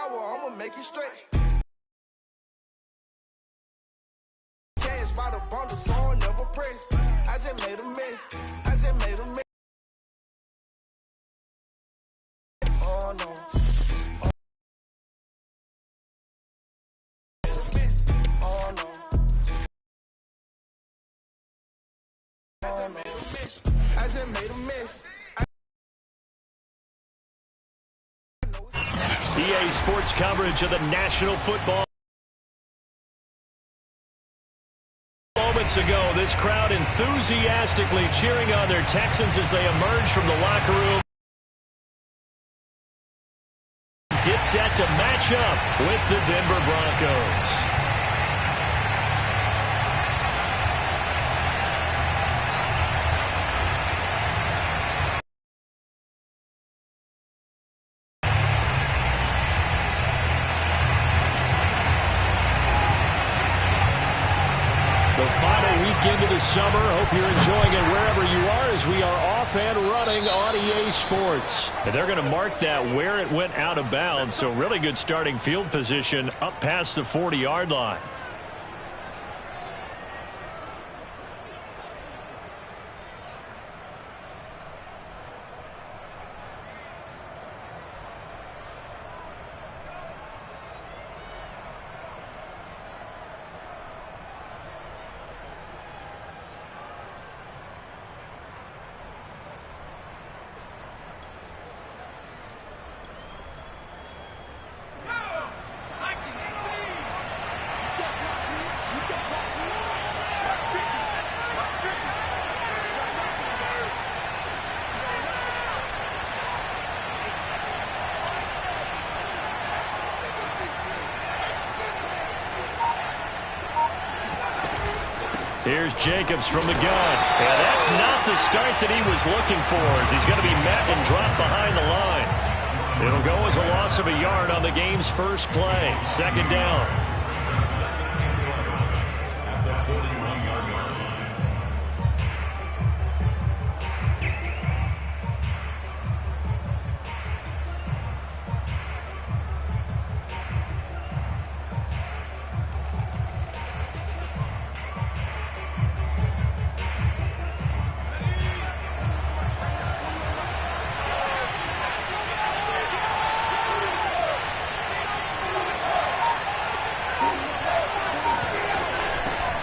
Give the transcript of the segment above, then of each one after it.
power, I'ma make it stretch. Cash by the bundle, so I never press. I just made a mess. I just made a mess. Oh no. Oh no. I just made a mess. I just made a mess. EA Sports coverage of the National Football. Moments ago, this crowd enthusiastically cheering on their Texans as they emerge from the locker room. Get set to match up with the Denver Broncos. Into the summer. Hope you're enjoying it wherever you are as we are off and running on EA Sports. And they're going to mark that where it went out of bounds, so really good starting field position up past the 40-yard line. Here's Jacobs from the gun. And that's not the start that he was looking for, as he's going to be met and dropped behind the line. It'll go as a loss of a yard on the game's first play. Second down.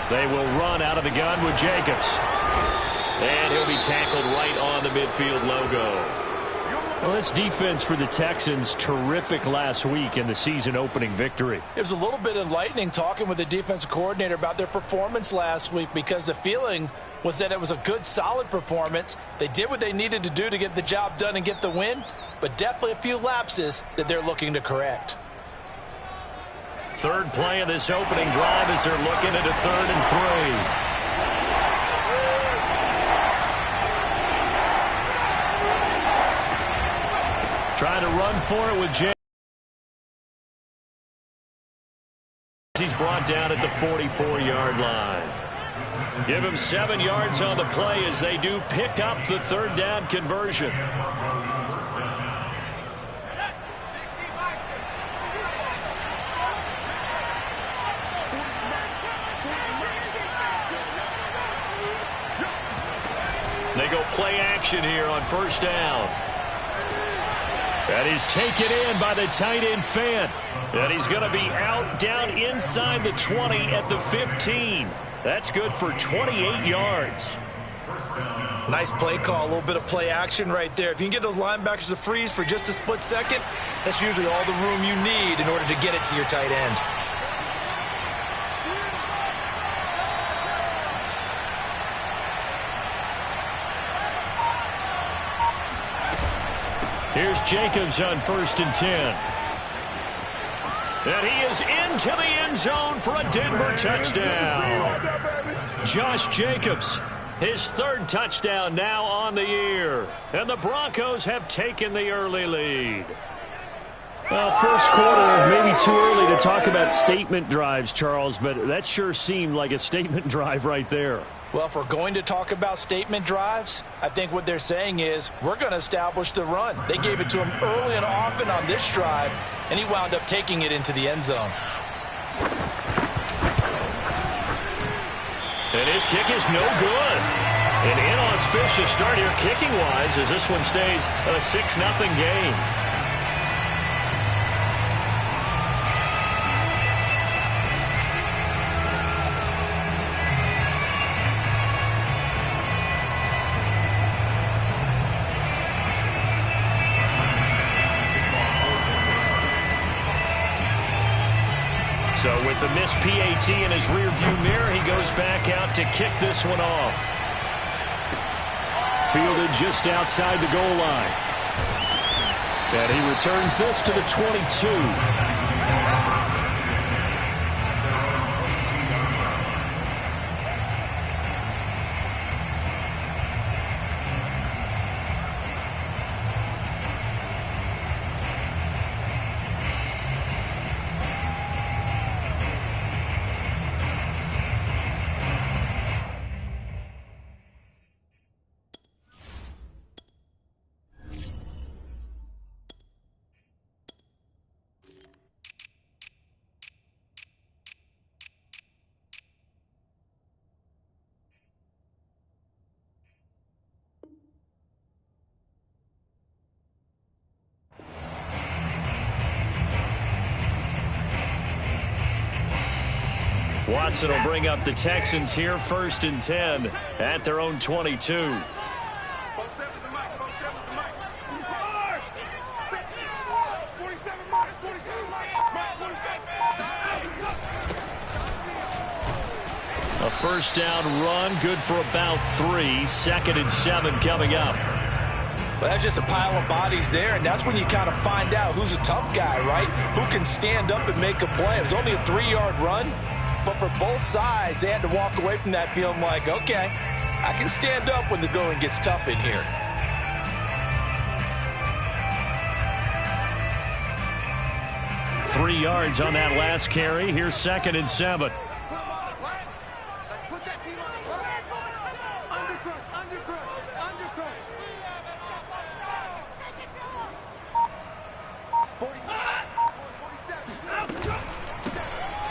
They will run out of the gun with Jacobs. And he'll be tackled right on the midfield logo. Well, this defense for the Texans, terrific last week in the season-opening victory. It was a little bit enlightening talking with the defensive coordinator about their performance last week, because the feeling was that it was a good, solid performance. They did what they needed to do to get the job done and get the win, but definitely a few lapses that they're looking to correct. Third play of this opening drive as they're looking at a 3rd and 3. Trying to run for it with Jay. He's brought down at the 44-yard line. Give him 7 yards on the play as they do pick up the 3rd down conversion. They go play action here on first down. And he's taken in by the tight end Fant. And he's going to be out down inside the 20 at the 15. That's good for 28 yards. Nice play call, a little bit of play action right there. If you can get those linebackers to freeze for just a split second, that's usually all the room you need in order to get it to your tight end. Here's Jacobs on 1st and 10. And he is into the end zone for a Denver touchdown. Josh Jacobs, his 3rd touchdown now on the year. And the Broncos have taken the early lead. Well, first quarter, maybe too early to talk about statement drives, Charles, but that sure seemed like a statement drive right there. Well, if we're going to talk about statement drives, I think what they're saying is we're going to establish the run. They gave it to him early and often on this drive, and he wound up taking it into the end zone. And his kick is no good. An inauspicious start here kicking-wise as this one stays a 6-0 game. So with the missed PAT in his rearview mirror, he goes back out to kick this one off. Fielded just outside the goal line. And he returns this to the 22. Watson will bring up the Texans here, 1st and 10 at their own 22. A first down run, good for about 3. 2nd and 7 coming up. Well, that's just a pile of bodies there, and that's when you kind of find out who's a tough guy, right? Who can stand up and make a play. It was only a 3-yard run, but for both sides, they had to walk away from that feeling like, okay, I can stand up when the going gets tough in here. Three yards on that last carry. Here's 2nd and 7.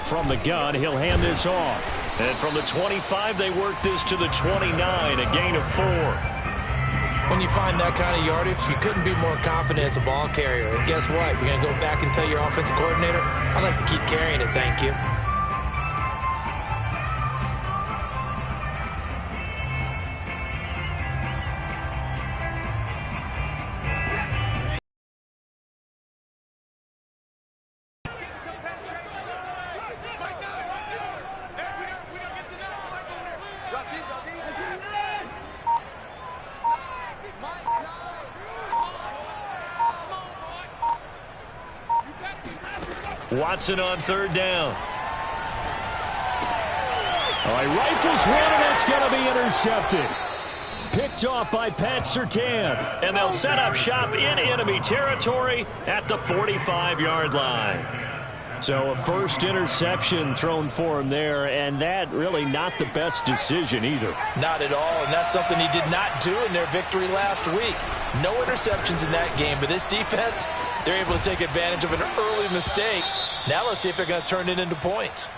From the gun, he'll hand this off. And from the 25, they work this to the 29, a gain of 4. When you find that kind of yardage, you couldn't be more confident as a ball carrier. And guess what? You're going to go back and tell your offensive coordinator, I'd like to keep carrying it, thank you. Watson on 3rd down. All right, rifles one, and it's going to be intercepted. Picked off by Pat Surtain. And they'll set up shop in enemy territory at the 45-yard line. So a first interception thrown for him there, and that really not the best decision either. Not at all, and that's something he did not do in their victory last week. No interceptions in that game, but this defense, they're able to take advantage of an early mistake. Now let's see if they're going to turn it into points.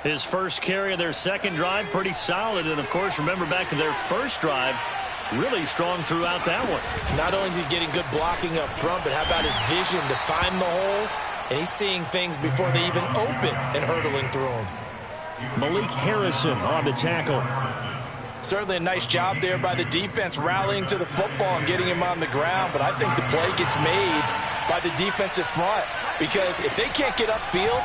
His first carry of their second drive, pretty solid. And, of course, remember back in their first drive, really strong throughout that one. Not only is he getting good blocking up front, but how about his vision to find the holes? And he's seeing things before they even open and hurtling through them. Malik Harrison on the tackle. Certainly a nice job there by the defense rallying to the football and getting him on the ground. But I think the play gets made by the defensive front, because if they can't get upfield,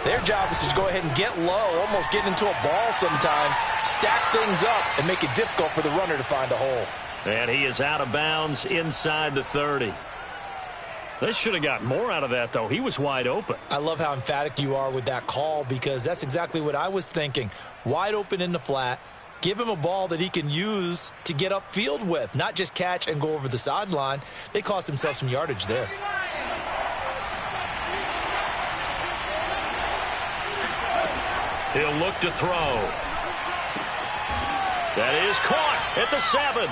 their job is to go ahead and get low, almost get into a ball sometimes, stack things up, and make it difficult for the runner to find a hole. And he is out of bounds inside the 30. They should have got more out of that, though. He was wide open. I love how emphatic you are with that call, because that's exactly what I was thinking. Wide open in the flat. Give him a ball that he can use to get upfield with, not just catch and go over the sideline. They cost themselves some yardage there. He'll look to throw. That is caught at the 7.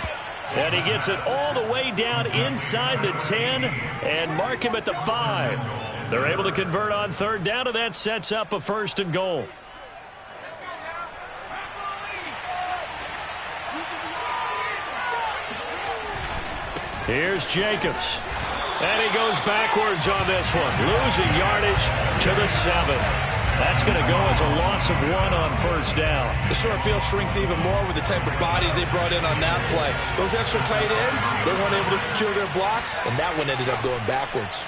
And he gets it all the way down inside the 10 and mark him at the 5. They're able to convert on third down, and that sets up a 1st and goal. Here's Jacobs. And he goes backwards on this one, losing yardage to the 7. That's going to go as a loss of 1 on 1st down. The short field shrinks even more with the type of bodies they brought in on that play. Those extra tight ends, they weren't able to secure their blocks, and that one ended up going backwards.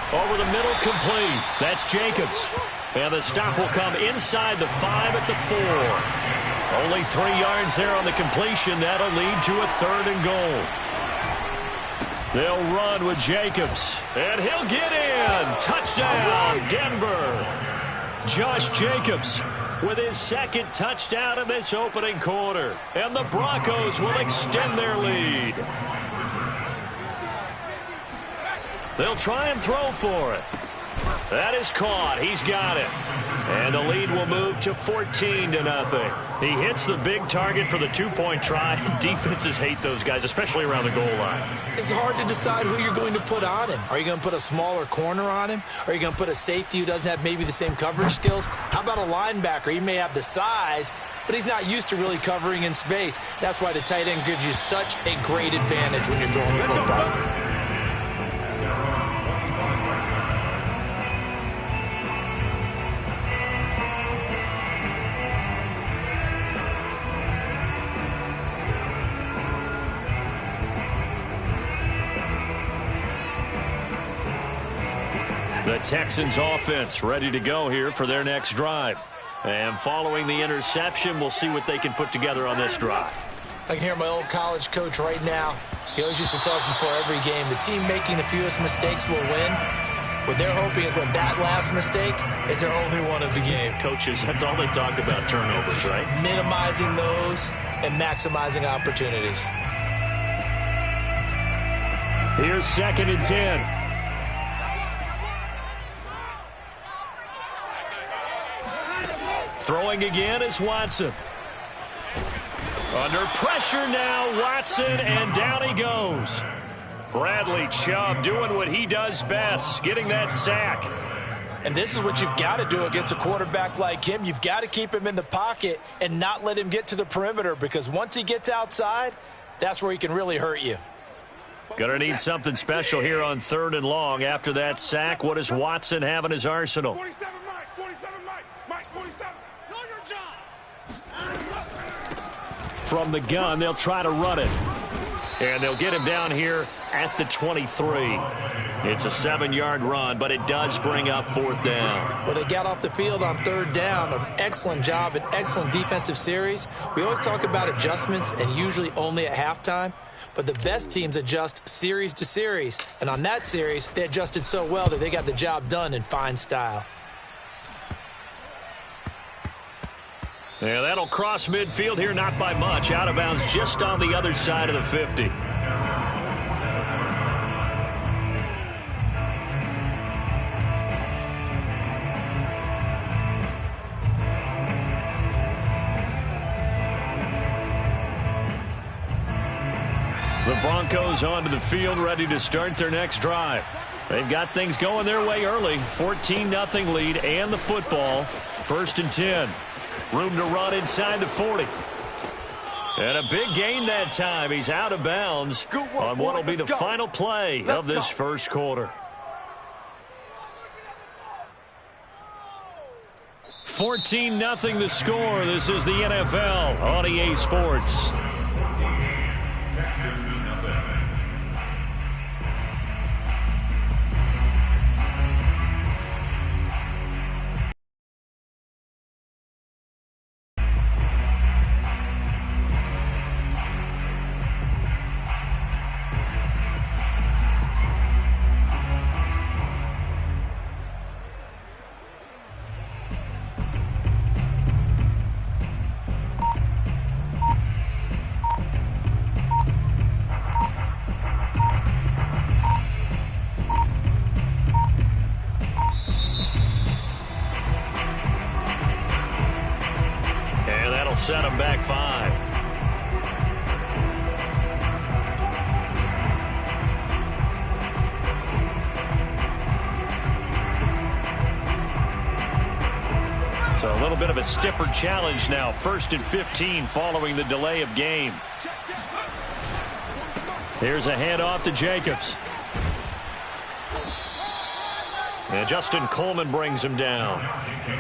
Over the middle, complete. That's Jacobs. And the stop will come inside the 5 at the 4. Only 3 yards there on the completion. That'll lead to a 3rd and goal. They'll run with Jacobs. And he'll get in. Touchdown, Denver. Josh Jacobs with his 2nd touchdown in this opening quarter. And the Broncos will extend their lead. They'll try and throw for it. That is caught. He's got it. And the lead will move to 14-0. He hits the big target for the 2-point try. Defenses hate those guys, especially around the goal line. It's hard to decide who you're going to put on him. Are you going to put a smaller corner on him? Are you going to put a safety who doesn't have maybe the same coverage skills? How about a linebacker? He may have the size, but he's not used to really covering in space. That's why the tight end gives you such a great advantage when you're throwing the football. The Texans offense ready to go here for their next drive. And following the interception, we'll see what they can put together on this drive. I can hear my old college coach right now. He always used to tell us before every game, the team making the fewest mistakes will win. What they're hoping is that last mistake is their only one of the game. Coaches, that's all they talk about, turnovers, right? Minimizing those and maximizing opportunities. Here's 2nd and 10. Throwing again is Watson. Under pressure now, Watson, and down he goes. Bradley Chubb doing what he does best, getting that sack. And this is what you've got to do against a quarterback like him. You've got to keep him in the pocket and not let him get to the perimeter, because once he gets outside, that's where he can really hurt you. Gonna need something special here on 3rd and long. After that sack, what does Watson have in his arsenal? 47 Mike, 47 Mike, 47. Know your job. From the gun, they'll try to run it. And they'll get him down here at the 23. It's a 7-yard run, but it does bring up 4th down. Well, they got off the field on 3rd down. An excellent job, an excellent defensive series. We always talk about adjustments, and usually only at halftime. But the best teams adjust series to series. And on that series, they adjusted so well that they got the job done in fine style. Yeah, that'll cross midfield here, not by much. Out of bounds just on the other side of the 50. The Broncos onto the field, ready to start their next drive. They've got things going their way early. 14-0 lead and the football. 1st and 10. Room to run inside the 40. And a big gain that time. He's out of bounds on what will be the final play of this first quarter. 14-0 the score. This is the NFL on EA Sports. Set him back 5. So a little bit of a stiffer challenge now. 1st and 15 following the delay of game. Here's a handoff to Jacobs. And Justin Coleman brings him down.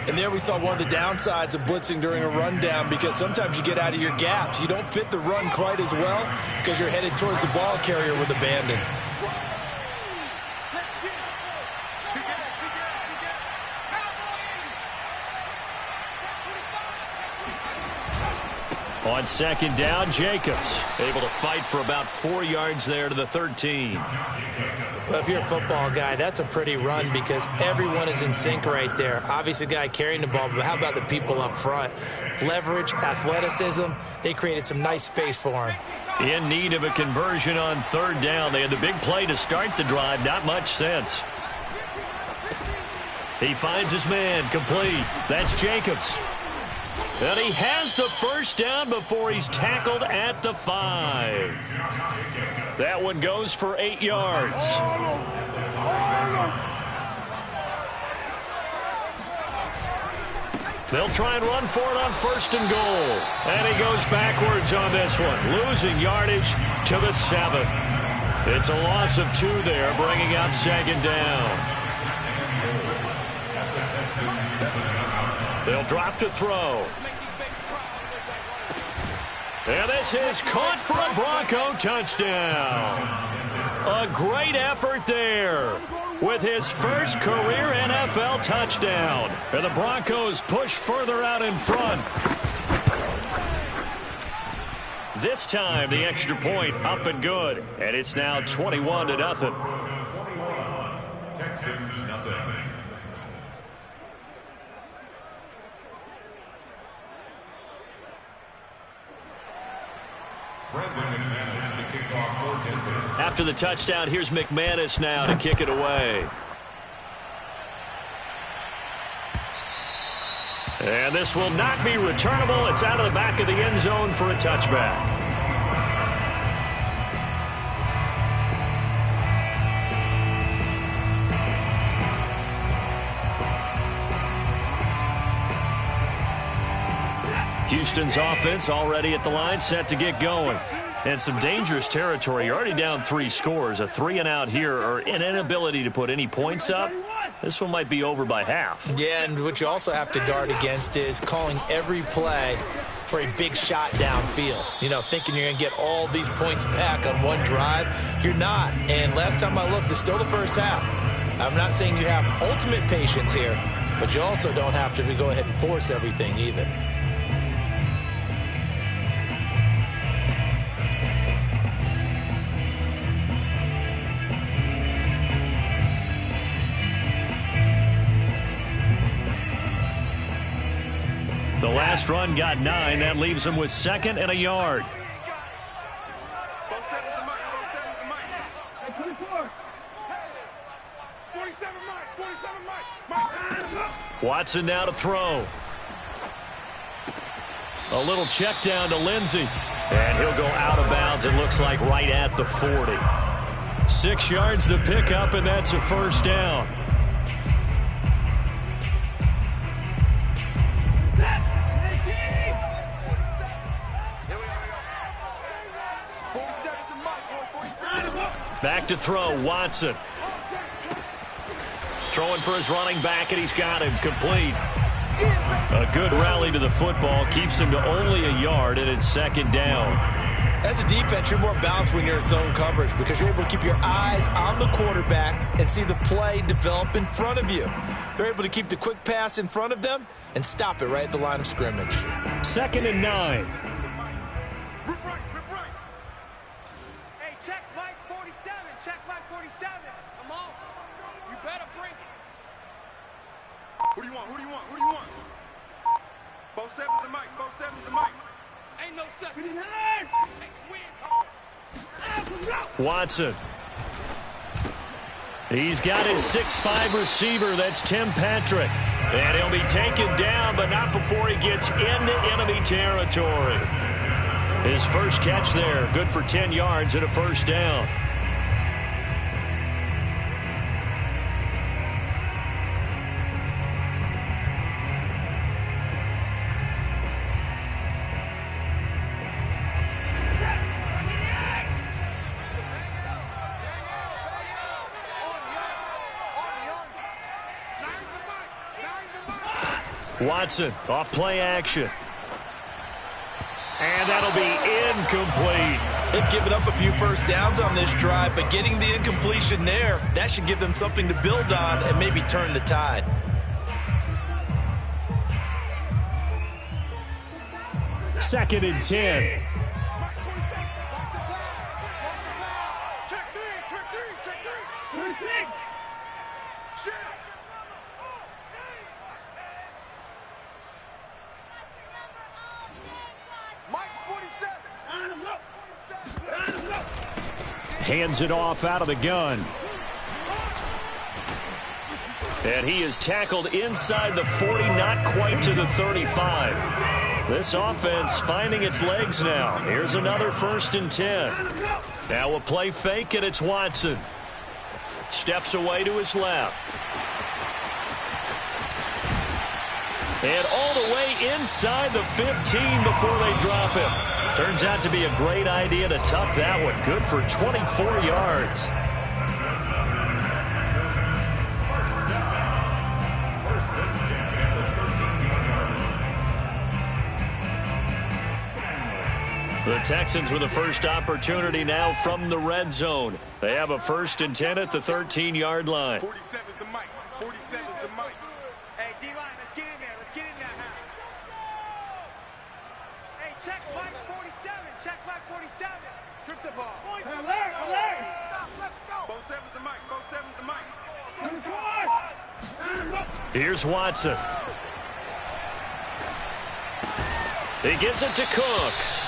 And there we saw one of the downsides of blitzing during a rundown, because sometimes you get out of your gaps. You don't fit the run quite as well because you're headed towards the ball carrier with abandon. On 2nd down, Jacobs able to fight for about 4 yards there to the 13. Well, if you're a football guy, that's a pretty run because everyone is in sync right there. Obviously, the guy carrying the ball, but how about the people up front? Leverage, athleticism, they created some nice space for him. In need of a conversion on 3rd down. They had the big play to start the drive. Not much sense. He finds his man, complete. That's Jacobs. And he has the 1st down before he's tackled at the 5. That one goes for 8 yards. They'll try and run for it on 1st and goal. And he goes backwards on this one, losing yardage to the 7. It's a loss of 2 there, bringing up 2nd down. They'll drop to throw. And this is caught for a Bronco touchdown. A great effort there with his first career NFL touchdown. And the Broncos push further out in front. This time the extra point up and good. And it's now 21-0. Texans nothing. After the touchdown, here's McManus now to kick it away. And this will not be returnable. It's out of the back of the end zone for a touchback. Houston's offense already at the line, set to get going. And some dangerous territory. You're already down 3 scores. A 3-and-out here, or an inability to put any points up. This one might be over by half. Yeah, and what you also have to guard against is calling every play for a big shot downfield. You know, thinking you're going to get all these points back on one drive. You're not. And last time I looked, it's still the first half. I'm not saying you have ultimate patience here, but you also don't have to go ahead and force everything either. The last run got 9. That leaves him with 2nd and a yard. Watson now to throw. A little check down to Lindsey. And he'll go out of bounds, it looks like right at the 40. 6 yards the pickup, and that's a 1st down. Back to throw, Watson. Throwing for his running back, and he's got him complete. A good rally to the football, keeps him to only a yard, and it's 2nd down. As a defense, you're more balanced when you're in zone coverage because you're able to keep your eyes on the quarterback and see the play develop in front of you. They're able to keep the quick pass in front of them and stop it right at the line of scrimmage. 2nd and 9. Who do you want? Who do you want? Who do you want? Both sevens and Mike. Both sevens and Mike. Ain't no such thing. Watson. He's got his 6'5" receiver. That's Tim Patrick. And he'll be taken down, but not before he gets into enemy territory. His first catch there, good for 10 yards and a 1st down. Watson off play action. And that'll be incomplete. They've given up a few first downs on this drive, but getting the incompletion there, that should give them something to build on and maybe turn the tide. Second and 10. Hands it off out of the gun. And he is tackled inside the 40, not quite to the 35. This offense finding its legs now. Here's another 1st and 10. Now a play fake, and it's Watson. Steps away to his left. And all the way inside the 15 before they drop him. Turns out to be a great idea to tuck that one. Good for 24 yards. The Texans with the first opportunity now from the red zone. They have a 1st and 10 at the 13-yard line. 47 is the mic. 47 is the mic. Hey, D-line, let's get in there. Let's get in there. Hey, check flag 47. Check flag 47. Strip the ball. Alert, alert. Let's go. Both sevens the mic. Both sevens the mic. Here's Watson. He gets it to Cooks.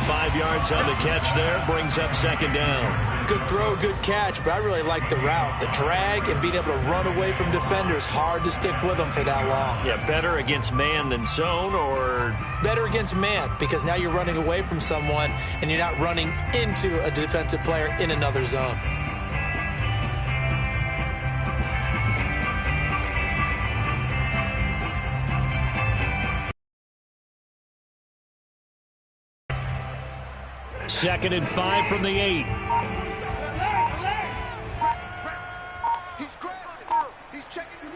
5 yards on the catch there. Brings up 2nd down. Good throw, good catch, but I really like the route. The drag and being able to run away from defenders. Hard to stick with them for that long. Yeah, better against man than zone, or? Better against man, because now you're running away from someone and you're not running into a defensive player in another zone. Second and 5 from the 8. He's crashing. He's checking.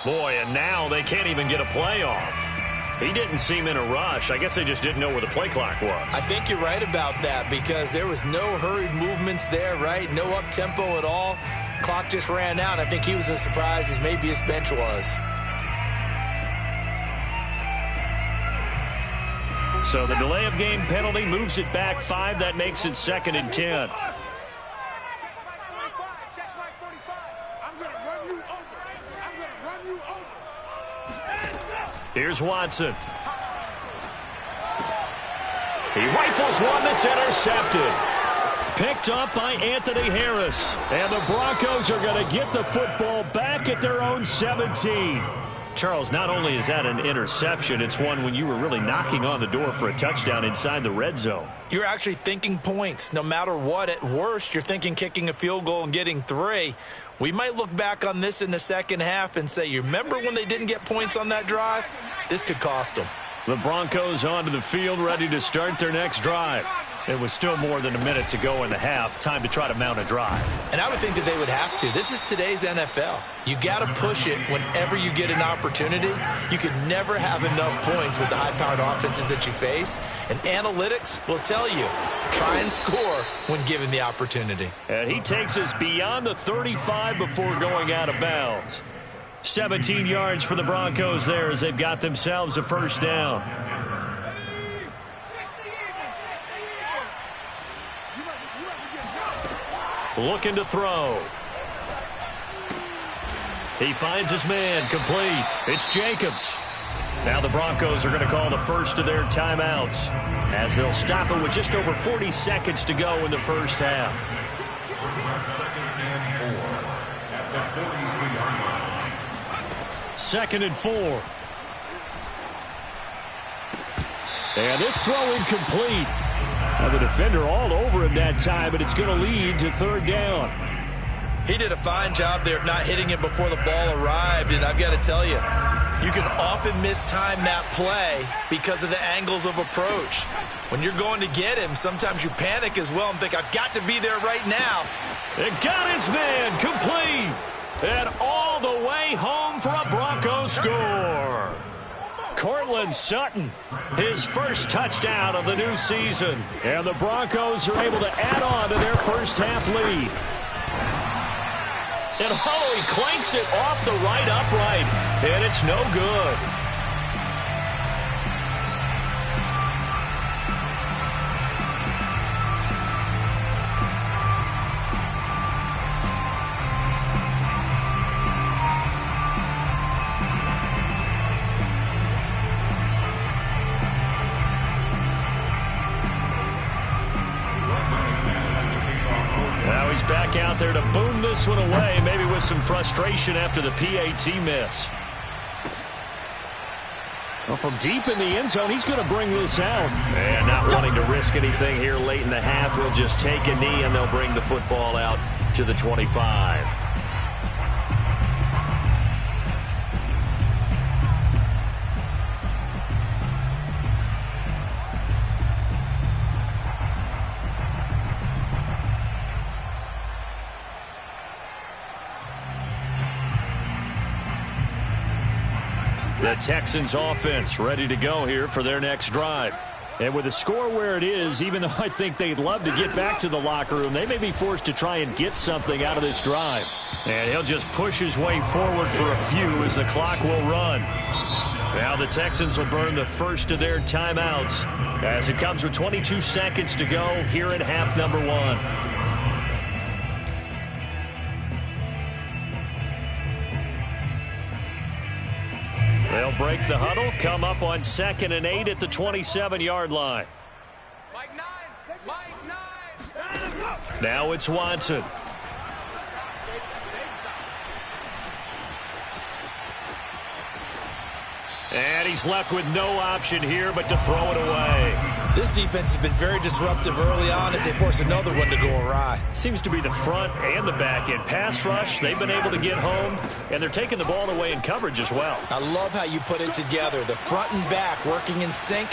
Boy, and now they can't even get a play off. He didn't seem in a rush. I guess they just didn't know where the play clock was. I think you're right about that, because there was no hurried movements there, right? No up-tempo at all. Clock just ran out. I think he was as surprised as maybe his bench was. So the delay of game penalty moves it back 5. That makes it 2nd and 10. Here's Watson. He rifles one that's intercepted. Picked up by Anthony Harris. And the Broncos are going to get the football back at their own 17. Charles, not only is that an interception, it's one when you were really knocking on the door for a touchdown inside the red zone. You're actually thinking points. No matter what, at worst, you're thinking kicking a field goal and getting 3. We might look back on this in the second half and say, you remember when they didn't get points on that drive? This could cost them. The Broncos onto the field, ready to start their next drive. It was still more than a minute to go in the half. Time to try to mount a drive. And I would think that they would have to. This is today's NFL. You got to push it whenever you get an opportunity. You can never have enough points with the high-powered offenses that you face. And analytics will tell you, try and score when given the opportunity. And he takes us beyond the 35 before going out of bounds. 17 yards for the Broncos there as they've got themselves a 1st down. Looking to throw. He finds his man, complete. It's Jacobs. Now the Broncos are going to call the first of their timeouts as they'll stop it with just over 40 seconds to go in the first half. 2nd and 4. And this throw incomplete. The defender all over him that time, but it's going to lead to 3rd down. He did a fine job there of not hitting it before the ball arrived, and I've got to tell you, you can often mistime that play because of the angles of approach. When you're going to get him, sometimes you panic as well and think, I've got to be there right now. It got his man, complete. And all the way home for a Broncos score. Courtland Sutton, his first touchdown of the new season. And the Broncos are able to add on to their first half lead. And he clanks it off the right upright. And it's no good. Back out there to boom this one away, maybe with some frustration after the PAT miss. Well, from deep in the end zone, he's going to bring this out. And not wanting to risk anything here late in the half, he'll just take a knee and they'll bring the football out to the 25. The Texans offense ready to go here for their next drive. And with the score where it is, even though I think they'd love to get back to the locker room, they may be forced to try and get something out of this drive. And he'll just push his way forward for a few as the clock will run. Now the Texans will burn the first of their timeouts as it comes with 22 seconds to go here in half number 1. They'll break the huddle, come up on 2nd and 8 at the 27-yard line. Now it's Watson. And he's left with no option here but to throw it away. This defense has been very disruptive early on as they force another one to go awry. Seems to be the front and the back end. Pass rush, they've been able to get home, and they're taking the ball away in coverage as well. I love how you put it together. The front and back working in sync,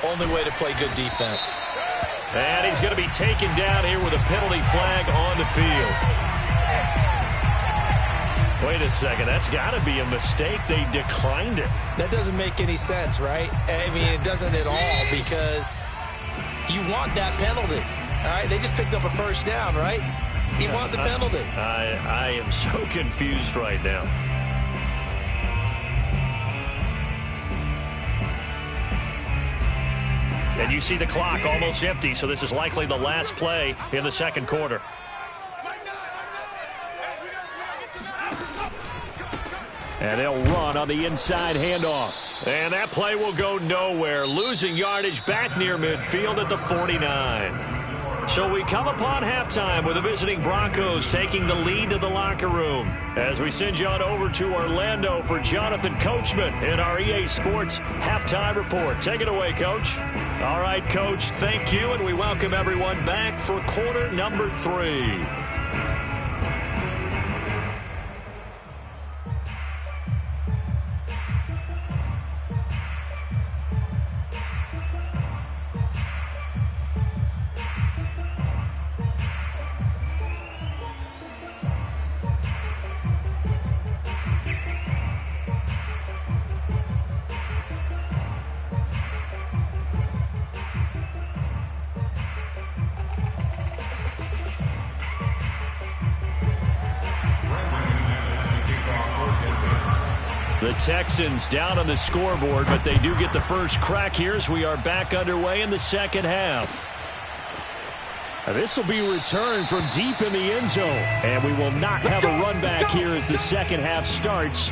only way to play good defense. And he's going to be taken down here with a penalty flag on the field. Wait a second, that's got to be a mistake. They declined it. That doesn't make any sense, right? I mean, it doesn't at all because you want that penalty. All right, they just picked up a first down, right? You want the penalty. I am so confused right now. And you see the clock almost empty, so this is likely the last play in the second quarter. And they'll run on the inside handoff. And that play will go nowhere. Losing yardage back near midfield at the 49. So we come upon halftime with the visiting Broncos taking the lead to the locker room. As we send you on over to Orlando for Jonathan Coachman in our EA Sports Halftime Report. Take it away, Coach. All right, Coach, thank you. And we welcome everyone back for quarter number 3. The Texans down on the scoreboard, but they do get the first crack here as we are back underway in the second half. This will be returned from deep in the end zone, and we will not have a run back here as the second half starts.